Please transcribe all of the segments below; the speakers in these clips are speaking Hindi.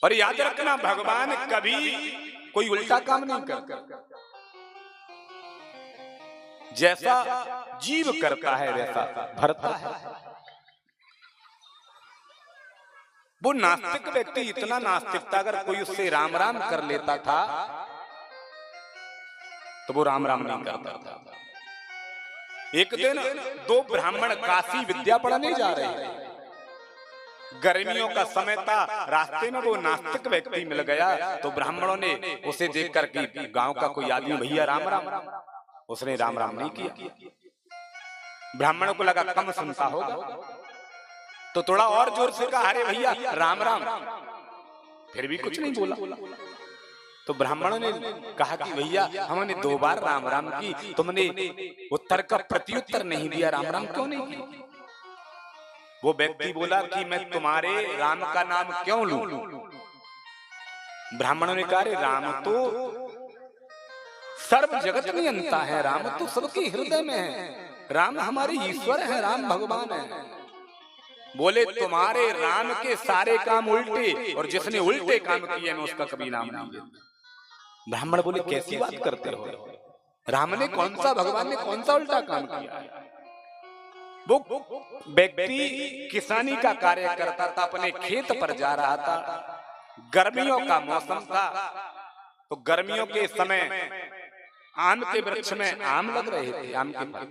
और याद रखना भगवान कभी कोई उल्टा काम नहीं करता। जैसा जीव करता है वैसा भरता है। वो नास्तिक व्यक्ति इतना नास्तिक था, अगर कोई उससे राम राम कर लेता था तो वो राम राम नहीं करता था। एक दिन दो ब्राह्मण काशी विद्या पढ़ने जा रहे थे। गर्मियों का समय था, रास्ते में वो नास्तिक व्यक्ति मिल गया तो ब्राह्मणों ने उसे देखकर कि गांव का कोई आदमी, भैया राम राम, उसने राम राम नहीं किया। ब्राह्मणों को लगा कम सुनता होगा तो थोड़ा और जोर से कहा, अरे भैया राम राम, फिर भी कुछ नहीं बोला। तो ब्राह्मणों ने कहा कि भैया हमने 2 बार राम राम की, तुमने उत्तर का प्रत्युत्तर नहीं दिया, राम राम क्यों नहीं की? वो व्यक्ति बोला कि मैं तुम्हारे राम का नाम क्यों लूं? ब्राह्मणों ने कहा, राम तो सर्व जगत नियंता है, राम तो सबके हृदय में है, राम हमारे ईश्वर है, राम भगवान है। बोले तुम्हारे राम के सारे काम उल्टे, और जिसने उल्टे काम किए मैं उसका कभी नाम नहीं लेता। ब्राह्मण बोले कैसी बात करते हो, राम ने कौन सा, भगवान ने कौन सा उल्टा काम किया? वो व्यक्ति किसानी का कार्य करता था, अपने खेत पर जा रहा था, गर्मियों का मौसम था, तो गर्मियों के समय आम के वृक्ष में आम लग रहे थे, आम के फल।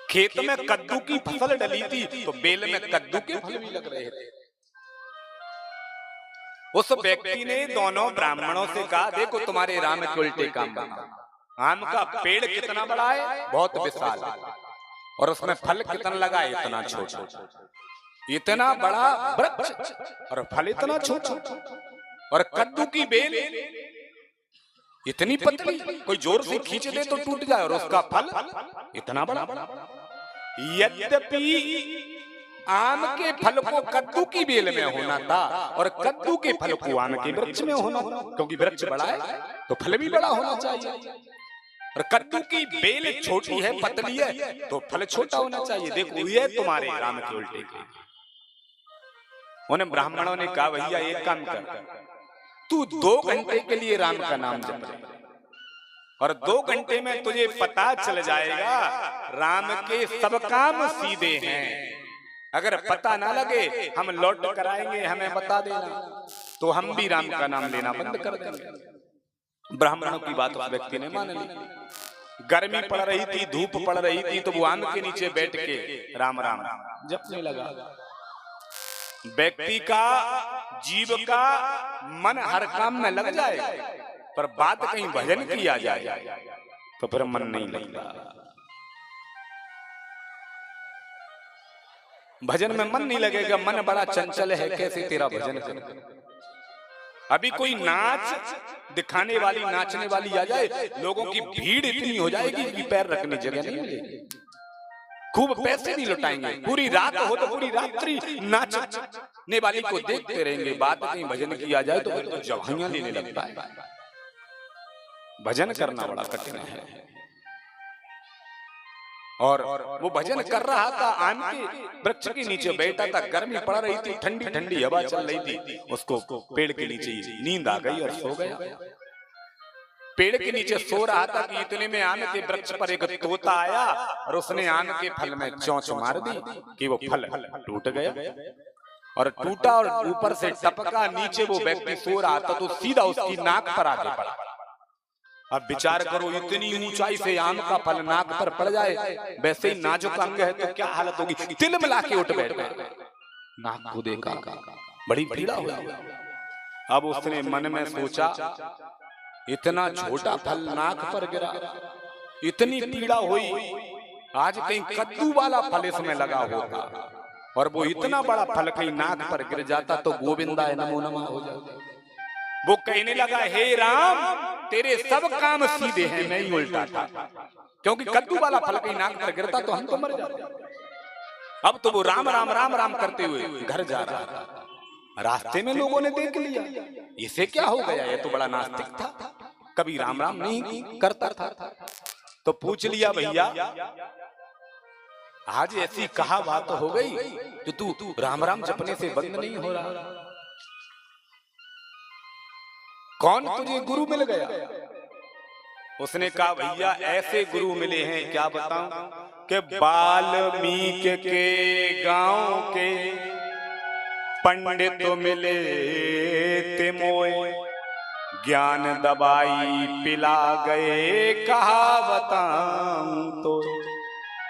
खेत में कद्दू की फसल डली थी तो बेल में कद्दू के फल भी लग रहे थे। उस व्यक्ति ने दोनों ब्राह्मणों से कहा, देखो तुम्हारे राम के उल्टे काम बताओ। आम का पेड़ कितना बड़ा है, बहुत विशाल, और उसमें फल कितना लगा है, इतना छोटा। इतना बड़ा वृक्ष और फल इतना छोटा, और कद्दू की बेल इतनी पतली, कोई जोर से खींच दे तो टूट जाए, और उसका फल इतना बड़ा। यद्यपि आम के फल को कद्दू की बेल में होना था और कद्दू के फल को आम के वृक्ष में होना था, क्योंकि वृक्ष बड़ा है तो फल भी बड़ा होना चाहिए, और कद्दू की बेल छोटी है, पतली है, तो फल छोटा होना चाहिए। देखो ये तुम्हारे राम के उल्टे के। उन्हें ब्राह्मणों ने कहा, भैया एक काम कर, तू 2 घंटे के लिए राम का नाम जप ले, और 2 घंटे में तुझे पता चल जाएगा राम के सब काम सीधे हैं। अगर पता ना लगे हम लौट कर आएंगे, हमें बता देना, तो हम भी राम का नाम लेना बंद कर देंगे। ब्राह्मणों की बात उस व्यक्ति ने मान ली। गर्मी पड़ रही थी, धूप पड़ रही थी, तो वो आम के नीचे बैठ के राम राम जपने लगा। व्यक्ति का, जीव का मन हर काम में लग जाए, पर बात कहीं भजन किया जाए तो फिर मन नहीं लगता। भजन में मन नहीं लगेगा, मन बड़ा चंचल है, कैसे तेरा भजन कर। अभी कोई नाच दिखाने वाली, नाचने वाली आ जाए, लोगों की भीड़ इतनी हो जाएगी कि पैर रखने जगह नहीं मिलेगी, खूब पैसे भी लुटाएंगे, पूरी रात हो तो पूरी रात्रि नाचने वाली को देखते रहेंगे। बात कहीं भजन किया जाए तो फिर तो जवानियां लेने लगता है। भजन करना बड़ा कठिन है। और वो भजन कर रहा था, आम के वृक्ष के नीचे बैठा था, गर्मी पड़ रही थी, ठंडी ठंडी हवा चल रही थी, उसको पेड़ के नीचे नींद आ गई और सो गया। पेड़ के नीचे सो रहा था कि इतने में आम के वृक्ष पर एक तोता आया और उसने आम के फल में चोंच मार दी कि वो फल टूट गया, और टूटा और ऊपर से टपका, नीचे वो व्यक्ति सो रहा था तो सीधा उसकी नाक पर आके पड़ा। अब विचार करो, इतनी ऊंचाई से आम का फल नाक पर पड़ जाए, वैसे ही नाजुक अंग है तो क्या हालत होगी। तिल मिला के उठ बैठे, नाक को देखा, बड़ी पीड़ा हुई। अब उसने मन में सोचा, इतना छोटा फल नाक पर गिरा, इतनी पीड़ा हुई, आज कहीं कद्दू वाला फल इसमें लगा होता और वो इतना बड़ा फल कहीं नाक पर गिर जाता तो गोविंदाय नमो नमः हो जाता। वो कहने लगा, हे राम तेरे सब काम सीधे हैं, मैं ही उल्टा था, क्योंकि कद्दू वाला फल कहीं नाक पर गिरता तो हम तो मर जाते। अब तो वो राम राम राम राम करते हुए घर जा रहा था। रास्ते में लोगों ने देख लिया, इसे क्या हो गया, ये तो बड़ा नास्तिक था, कभी राम राम नहीं करता था। तो पूछ लिया, भैया आज ऐसी कहा बात हो गई जो तू राम राम जपने से बंद नहीं हो रहा। कौन तुझे गुरु मिल गया? उसने कहा भैया ऐसे गुरु मिले हैं, क्या बताऊं, कि वाल्मीकि के गांव के पंडित तो मिले ते मोए, ज्ञान दवाई पिला गए, कहा बताऊं तो।